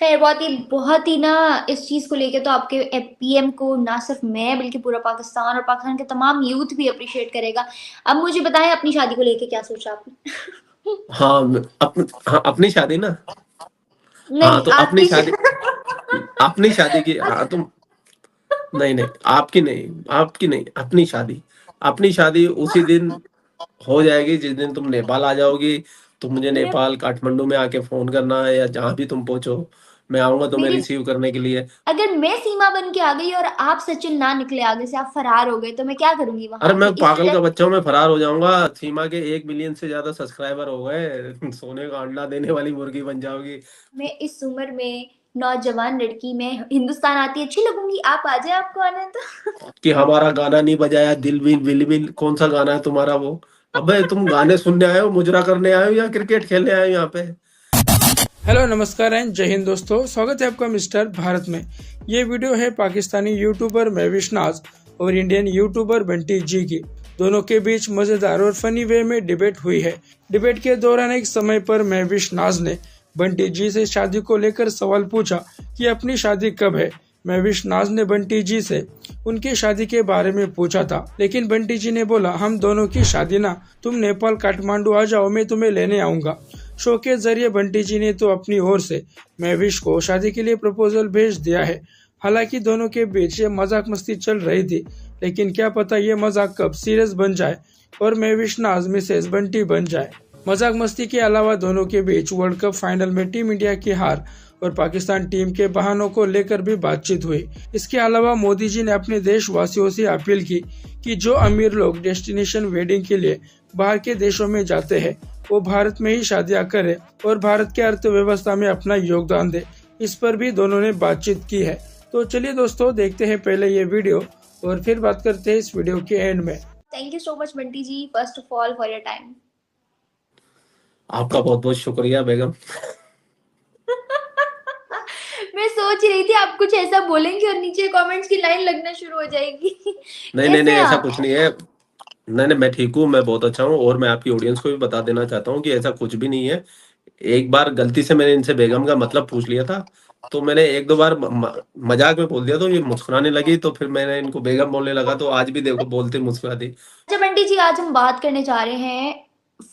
खैर बहुत ही ना इस चीज़ को लेके तो आपके पीएम को ना सिर्फ मैं बल्कि पूरा पाकिस्तान और पाकिस्तान के तमाम यूथ भी अप्रिशिएट करेगा। अब मुझे बताएँ अपनी शादी को लेके क्या सोचा आपने? हाँ, हाँ, अपनी शादी ना। हाँ, नहीं, तो अपनी आपकी शादी, अपनी शादी की, हाँ तुम, नहीं नहीं, आपकी नहीं, आपकी नहीं, अपनी शादी। अपनी शादी उसी दिन हो जाएगी जिस दिन तुम नेपाल आ जाओगी। तो मुझे मैं नेपाल काठमांडू में आके फोन करना है, या जहां भी तुम पहुंचो, मैं आऊंगा तुम्हें मेरे रिसीव करने के लिए। अगर मैं सीमा बन के आ गई और आप सचिन ना निकले आगे से, आप फरार हो गए, तो मैं क्या करूँगी वहाँ अरे आके? मैं इस पागल वज़ह का बच्चा हूँ, मैं फरार हो जाऊंगा। सीमा के 1 मिलियन से ज्यादा सब्सक्राइबर हो गए। सोने का अंडा देने वाली मुर्गी बन जाओगी। मैं इस उम्र में नौजवान लड़की, मैं हिंदुस्तान आती अच्छी लगूँगी, आप आ जाएँ, आपको आना है तो। कि हमारा गाना नहीं बजाया, दिल विल विल विल, कौन सा गाना है तुम्हारा वो? अबे तुम गाने सुनने आए हो, मुजरा करने आए हो, या क्रिकेट खेलने आए हो यहाँ पे? हेलो नमस्कार एंड जय हिंद दोस्तों, स्वागत है आपका मिस्टर भारत में। ये वीडियो है पाकिस्तानी यूट्यूबर महविश नाज और इंडियन यूट्यूबर बंटी जी की। दोनों के बीच मजेदार और फनी वे में डिबेट हुई है। डिबेट के दौरान एक समय पर महविश नाज ने बंटी जी से शादी को लेकर सवाल पूछा कि अपनी शादी कब है। महविश नाज ने बंटी जी से उनकी शादी के बारे में पूछा था, लेकिन बंटी जी ने बोला, हम दोनों की शादी ना, तुम नेपाल काठमांडू आ जाओ, मैं तुम्हें लेने आऊंगा। शो के जरिए बंटी जी ने तो अपनी ओर से महविश को शादी के लिए प्रपोजल भेज दिया है। हालांकि दोनों के बीच ये मजाक मस्ती चल रही थी, लेकिन क्या पता ये मजाक कब सीरियस बन जाए और महविश नाज मिसेज बंटी बन जाए। मजाक मस्ती के अलावा दोनों के बीच वर्ल्ड कप फाइनल में टीम इंडिया की हार और पाकिस्तान टीम के बहानों को लेकर भी बातचीत हुई। इसके अलावा मोदी जी ने अपने देशवासियों से अपील की कि जो अमीर लोग डेस्टिनेशन वेडिंग के लिए बाहर के देशों में जाते हैं, वो भारत में ही शादियां करे और भारत के अर्थव्यवस्था में अपना योगदान दे। इस पर भी दोनों ने बातचीत की है। तो चलिए दोस्तों, देखते हैं पहले ये वीडियो और फिर बात करते हैं इस वीडियो के एंड में। Thank you so much Bunty ji, first of all for your time. आपका बहुत बहुत शुक्रिया बेगम। मैं सोच रही थी आप कुछ ऐसा बोलेंगे और नीचे कमेंट्स की लाइन लगना शुरू हो जाएगी। नहीं नहीं कैसे नहीं, हैं ऐसा आप? कुछ नहीं है। नहीं नहीं, मैं ठीक हूँ, मैं बहुत अच्छा हूँ, और मैं आपकी ऑडियंस को भी बता देना चाहता हूँ कि ऐसा कुछ भी नहीं है। एक बार गलती से मैंने इनसे बेगम का मतलब पूछ लिया था, तो मैंने एक दो बार मजाक में बोल दिया, तो ये मुस्कुराने लगी, तो फिर मैंने इनको बेगम बोलने लगा, तो आज भी देखो बोलते मुस्कुराती। अच्छा बंटी जी, आज हम बात करने जा रहे हैं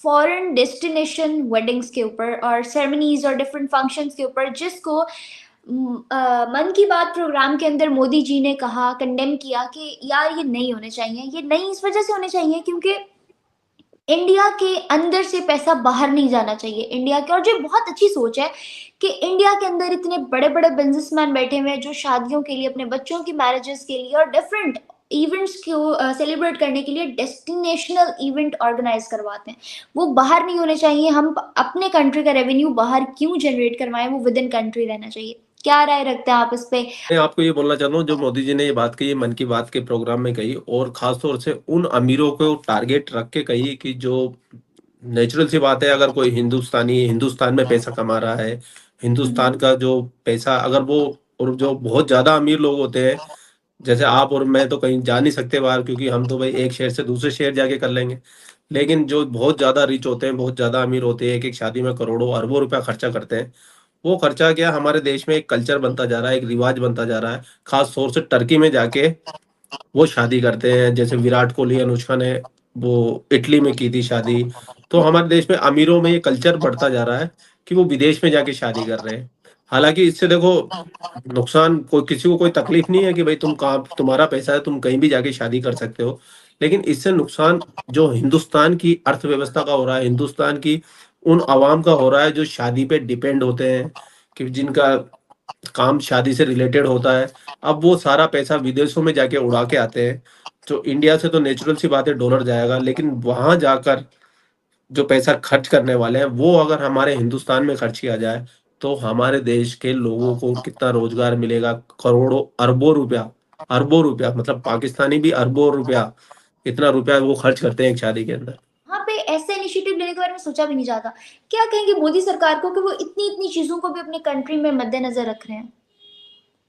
फॉरेन डेस्टिनेशन वेडिंग्स के ऊपर और सेरेमनीज और डिफरेंट फंक्शंस के ऊपर, जिसको मन की बात प्रोग्राम के अंदर मोदी जी ने कहा, कंडेम किया कि यार ये नहीं होने चाहिए। ये नहीं इस वजह से होने चाहिए क्योंकि इंडिया के अंदर से पैसा बाहर नहीं जाना चाहिए इंडिया के। और जो बहुत अच्छी सोच है कि इंडिया के अंदर इतने बड़े बड़े बिजनेसमैन बैठे हुए हैं जो शादियों के लिए, अपने बच्चों की मैरिजेस के लिए और डिफरेंट इवेंट्स को सेलिब्रेट करने के लिए डेस्टिनेशनल इवेंट ऑर्गेनाइज करवाते हैं। वो बाहर नहीं होने चाहिए। हम अपने कंट्री का रेवेन्यू बाहर क्यों जनरेट करवाएं? वो विद इन कंट्री रहना चाहिए। क्या राय रखते हैं आप इस पे? मैं आपको ये बोलना चाहता हूँ, जो मोदी जी ने ये बात कही, मन की बात के प्रोग्राम में कही, और खास तौर से उन अमीरों को टारगेट रख के कही कि जो नेचुरल सी बात है, अगर कोई हिंदुस्तानी हिंदुस्तान में पैसा कमा रहा है, हिंदुस्तान का जो पैसा अगर वो, और जो बहुत ज्यादा अमीर लोग होते हैं, जैसे आप और मैं तो कहीं जा नहीं सकते बाहर, क्योंकि हम तो भाई एक शहर से दूसरे शहर जाके कर लेंगे। लेकिन जो बहुत ज्यादा रिच होते हैं, बहुत ज्यादा अमीर होते हैं, एक एक शादी में करोड़ों अरबों रुपया खर्चा करते हैं। वो खर्चा क्या, हमारे देश में एक कल्चर बनता जा रहा है, एक रिवाज बनता जा रहा है। खास तौर से टर्की में जाके वो शादी करते हैं, जैसे विराट कोहली, अनुष्का ने वो इटली में की थी शादी। तो हमारे देश में अमीरों में ये कल्चर बढ़ता जा रहा है कि वो विदेश में जाके शादी कर रहे हैं। हालांकि इससे देखो, नुकसान, कोई किसी को कोई तकलीफ नहीं है कि भाई तुम कहाँ, तुम्हारा पैसा है, तुम कहीं भी जाके शादी कर सकते हो। लेकिन इससे नुकसान जो हिंदुस्तान की अर्थव्यवस्था का हो रहा है, हिंदुस्तान की उन आवाम का हो रहा है जो शादी पे डिपेंड होते हैं, कि जिनका काम शादी से रिलेटेड होता है। अब वो सारा पैसा विदेशों में जाके उड़ा के आते हैं। जो इंडिया से तो नेचुरल सी बात है, डॉलर जाएगा, लेकिन वहां जाकर जो पैसा खर्च करने वाले हैं, वो अगर हमारे हिंदुस्तान में खर्च किया जाए, तो हमारे देश के लोगों को कितना रोजगार मिलेगा। करोड़ों अरबों रुपया, मतलब पाकिस्तानी भी अरबों रुपया, इतना रुपया वो खर्च करते हैं एक शादी के अंदर। वहाँ पे ऐसे इनिशिएटिव लेने के बारे में सोचा भी नहीं जाता। क्या कहेंगे मोदी सरकार को कि वो इतनी इतनी चीजों को भी अपने कंट्री में मद्देनजर रख रहे हैं?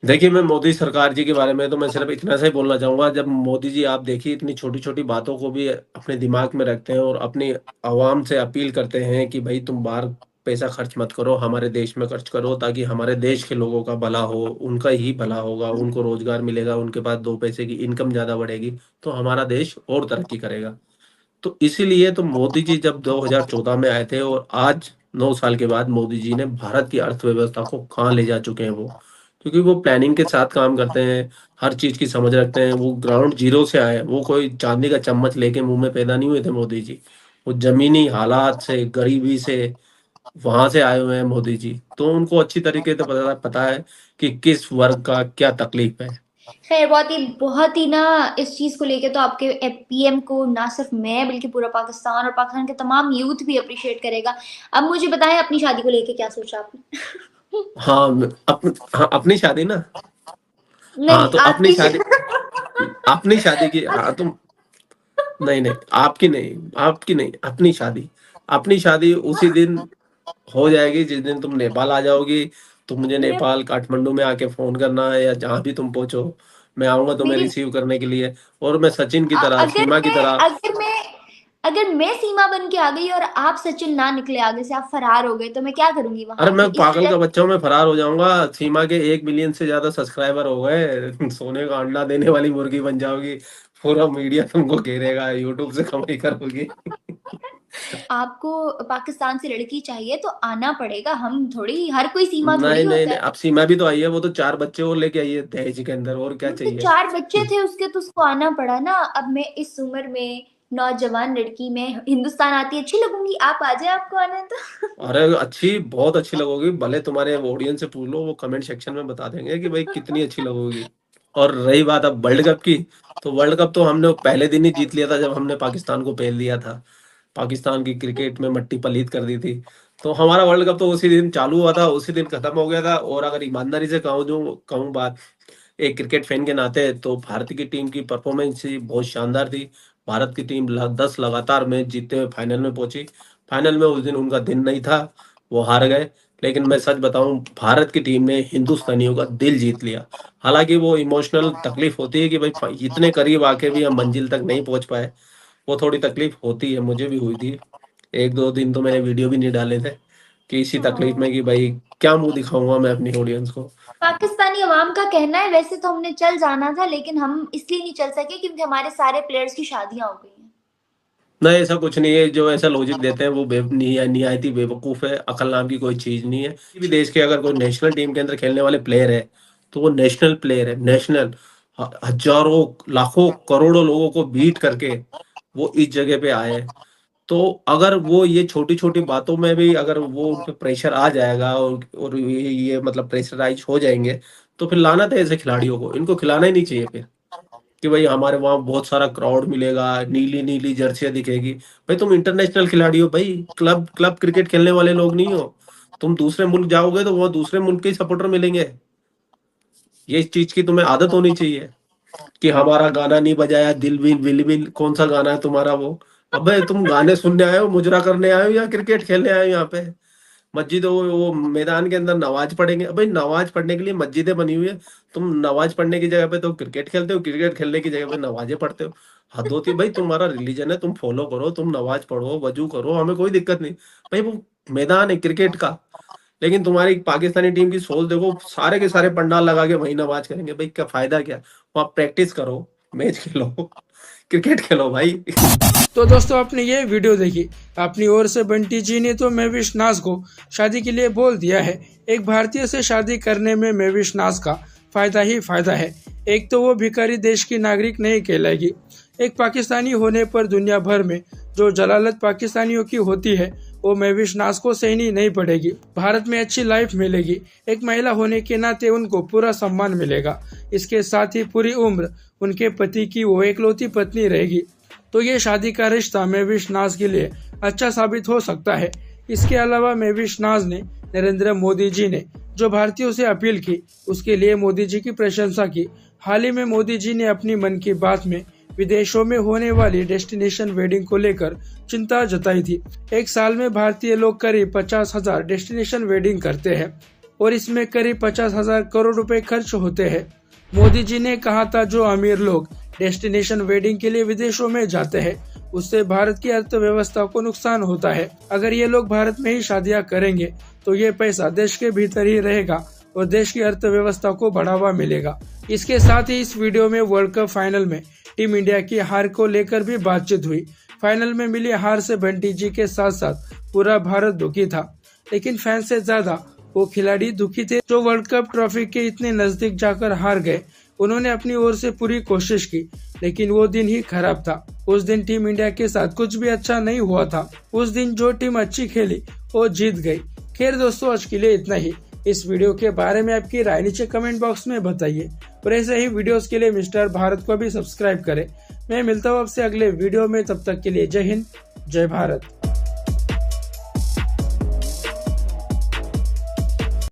देखिए, मैं मोदी सरकार जी के बारे में तो मैं सिर्फ इतना सा ही बोलना चाहूंगा, जब मोदी जी, आप देखिए, इतनी छोटी छोटी बातों को भी अपने दिमाग में रखते हैं और अपनी आवाम से अपील करते हैं कि भाई तुम बाहर पैसा खर्च मत करो, हमारे देश में खर्च करो ताकि हमारे देश के लोगों का भला हो, उनका ही भला होगा, उनको रोजगार मिलेगा, उनके पास 2 पैसे की इनकम ज़्यादा बढ़ेगी, तो हमारा देश और तरक्की करेगा। तो इसीलिए तो मोदी जी जब 2014 में आए थे और आज 9 साल के बाद मोदी जी ने भारत की अर्थव्यवस्था को कहाँ ले जा चुके हैं वो। क्योंकि वो प्लानिंग के साथ काम करते हैं, हर चीज़ की समझ रखते हैं, वो ग्राउंड ज़ीरो से आए हैं, वो कोई चांदी का चम्मच लेके मुँह में पैदा नहीं हुए थे मोदी जी। वो ज़मीनी हालात से, गरीबी से, वहाँ से आए हुए हैं मोदी जी। तो उनको अच्छी तरीके से पता पता है कि किस वर्ग का क्या तकलीफ है। खैर, बहुत ही ना इस चीज़ को लेके तो आपके पीएम को ना सिर्फ मैं बल्कि पूरा पाकिस्तान और पाकिस्तान के तमाम यूथ भी अप्रिशिएट करेगा। अब मुझे बताएं, अपनी शादी को लेके क्या सोचा आपने? हाँ, हाँ, अपनी शादी ना? हाँ, नहीं, तो अपनी शादी की, हाँ, तुम नहीं, नहीं, आपकी नहीं, अपनी शादी उसी दिन हो जाएगी जिस दिन तुम नेपाल आ जाओगी। तुम मुझे मैं नेपाल काठमांडू में आके फ़ोन करना है या जहाँ भी तुम पहुँचो, मैं आऊँगा तुम्हें मेरी रिसीव करने के लिए और मैं सचिन की तरह, अगर सीमा की मैं तरह। अगर मैं सीमा बन के आ गई और आप सचिन ना निकले आगे से, आप फरार हो गए, तो मैं क्या करूँगी अरे वहाँ पे? मैं इस पागल वज़ह का बच्चा हूँ, मैं फरार हो जाऊँगा। सीमा के 1 मिलियन से ज़्यादा सब्सक्राइबर हो गए। सोने का अंडा देने वाली मुर्गी बन जाओगी। पूरा मीडिया तुमको घेरेगा, यूट्यूब से कमाई करोगी। आपको पाकिस्तान से लड़की चाहिए तो आना पड़ेगा, हम थोड़ी, हर कोई सीमा थोड़ी नहीं, नहीं, होता नहीं, है। अब सीमा भी तो आई है, वो तो 4 बच्चे और लेके आई है दहेज के अंदर, और क्या वो तो चाहिए? 4 बच्चे थे उसके, तो उसको आना पड़ा ना। अब मैं इस उम्र में नौजवान लड़की, मैं हिंदुस्तान आती अच्छी लगूँगी, आप आ जाएँ, आपको आना है तो। अरे अच्छी, बहुत अच्छी लगोगी। भले तुम्हारे ऑडियंस से पूछ लो, वो कमेंट सेक्शन में बता देंगे कि भाई कितनी अच्छी लगोगी। और रही बात अब वर्ल्ड कप की, तो वर्ल्ड कप तो हमने पहले दिन ही जीत लिया था जब हमने पाकिस्तान को पेल दिया था। पाकिस्तान की क्रिकेट में मट्टी पलीत कर दी थी। तो हमारा वर्ल्ड कप तो उसी दिन चालू हुआ था, उसी दिन खत्म हो गया था। और अगर ईमानदारी से कहूँ बात, एक क्रिकेट फैन के नाते, तो भारत की टीम की परफॉर्मेंस ही बहुत शानदार थी। भारत की टीम 10 लगातार मैच जीतते हुए फाइनल में पहुंची। फाइनल में उस दिन उनका दिन नहीं था, वो हार गए। लेकिन मैं सच बताऊं, भारत की टीम ने हिंदुस्तानियों का दिल जीत लिया। हालांकि वो इमोशनल तकलीफ होती है कि भाई इतने करीब आके भी हम मंजिल तक नहीं पहुंच पाए। वो थोड़ी तकलीफ होती है, मुझे भी हुई थी। 1-2 दिन तो मैंने वीडियो भी नहीं डाले थे कि इसी तकलीफ में हाँ, कि भाई क्या मुंह दिखाऊंगा मैं अपनी ऑडियंस को। पाकिस्तानी अवाम का कहना है वैसे तो हमने चल जाना था, लेकिन हम इसलिए नहीं चल सके क्योंकि हमारे सारे प्लेयर्स की शादियां हो गई हैं। नहीं, ऐसा कुछ नहीं है। जो ऐसा लॉजिक देते हैं वो निहायती बेवकूफ़ है। अकल नाम की कोई चीज़ नहीं है। किसी भी देश के अगर कोई नेशनल टीम के अंदर खेलने वाले प्लेयर है, तो वो नेशनल प्लेयर है, नेशनल। हज़ारों, लाखों, करोड़ों लोगों को बीट करके वो इस जगह पे आए हैं। तो अगर वो ये छोटी-छोटी बातों में भी अगर वो उन पे प्रेशर आ जाएगा और ये मतलब प्रेशराइज़ हो जाएँगे, तो फिर लानत है ऐसे खिलाड़ियों को। इनको खिलाना ही नहीं चाहिए फिर। कि भाई हमारे वहाँ बहुत सारा क्राउड मिलेगा, नीली-नीली जर्सियाँ दिखेगी। भाई तुम इंटरनेशनल खिलाड़ी हो भाई, क्लब क्लब क्रिकेट खेलने वाले लोग नहीं हो। तुम दूसरे मुल्क जाओगे तो वहाँ दूसरे मुल्क के ही सपोर्टर मिलेंगे। ये इस चीज़ की तुम्हें आदत होनी चाहिए कि हमारा गाना नहीं बजाया, दिल विल विल कौन-सा गाना है तुम्हारा वो? अबे तुम गाने सुनने आए हो, मुजरा करने आए हो या क्रिकेट खेलने आए हो यहाँ पे? मस्जिद, वो मैदान के अंदर नमाज़ पढ़ेंगे। अबे नमाज़ पढ़ने के लिए मस्जिदें बनी हुई है। तुम नमाज़ पढ़ने की जगह पे तो क्रिकेट खेलते हो, क्रिकेट खेलने की जगह पे नमाज़ें पढ़ते हो। हद होती है भाई, तुम्हारा रिलीजन है, तुम फॉलो करो, तुम नमाज़ पढ़ो, वज़ू करो, हमें कोई दिक्कत नहीं। भाई वो मैदान है क्रिकेट का। लेकिन तुम्हारी पाकिस्तानी टीम की सोच देखो, सारे के सारे पंडाल लगा के वहीं नमाज़ करेंगे। भाई क्या फ़ायदा क्या? वहाँ प्रैक्टिस करो, मैच खेलो, क्रिकेट खेलो भाई। तो दोस्तों, आपने ये वीडियो देखी। अपनी ओर से बंटी जी ने तो महविश नाज को शादी के लिए बोल दिया है। एक भारतीय से शादी करने में महविश नाज का फायदा ही फायदा है। एक तो वो भिखारी देश की नागरिक नहीं कहलाएगी। एक पाकिस्तानी होने पर दुनिया भर में जो जलालत पाकिस्तानियों की होती है वो महविश नाज को सहनी नहीं पड़ेगी। भारत में अच्छी लाइफ मिलेगी। एक महिला होने के नाते उनको पूरा सम्मान मिलेगा। इसके साथ ही पूरी उम्र उनके पति की वो एकलौती पत्नी रहेगी। तो ये शादी का रिश्ता महविश नाज के लिए अच्छा साबित हो सकता है। इसके अलावा महविश नाज ने नरेंद्र मोदी जी ने जो भारतीयों से अपील की उसके लिए मोदी जी की प्रशंसा की। हाल ही में मोदी जी ने अपनी मन की बात में विदेशों में होने वाली डेस्टिनेशन वेडिंग को लेकर चिंता जताई थी। एक साल में भारतीय लोग करीब 50,000 डेस्टिनेशन वेडिंग करते हैं और इसमें करीब 50,000 करोड़ रुपए खर्च होते हैं। मोदी जी ने कहा था जो अमीर लोग डेस्टिनेशन वेडिंग के लिए विदेशों में जाते हैं उससे भारत की अर्थव्यवस्था को नुकसान होता है। अगर ये लोग भारत में ही शादियां करेंगे तो ये पैसा देश के भीतर ही रहेगा और देश की अर्थव्यवस्था को बढ़ावा मिलेगा। इसके साथ ही इस वीडियो में वर्ल्ड कप फाइनल में टीम इंडिया की हार को लेकर भी बातचीत हुई। फाइनल में मिली हार से बंटी जी के साथ साथ पूरा भारत दुखी था, लेकिन फैन से ज्यादा वो खिलाड़ी दुखी थे जो वर्ल्ड कप ट्रॉफी के इतने नजदीक जाकर हार गए। उन्होंने अपनी ओर से पूरी कोशिश की, लेकिन वो दिन ही खराब था। उस दिन टीम इंडिया के साथ कुछ भी अच्छा नहीं हुआ था। उस दिन जो टीम अच्छी खेली वो जीत गई। खैर दोस्तों, आज के लिए इतना ही। इस वीडियो के बारे में आपकी राय नीचे कमेंट बॉक्स में बताइए और ऐसे ही वीडियोस के लिए मिस्टर भारत को भी सब्सक्राइब करें। मैं मिलता हूँ आपसे अगले वीडियो में, तब तक के लिए जय हिंद, जय भारत।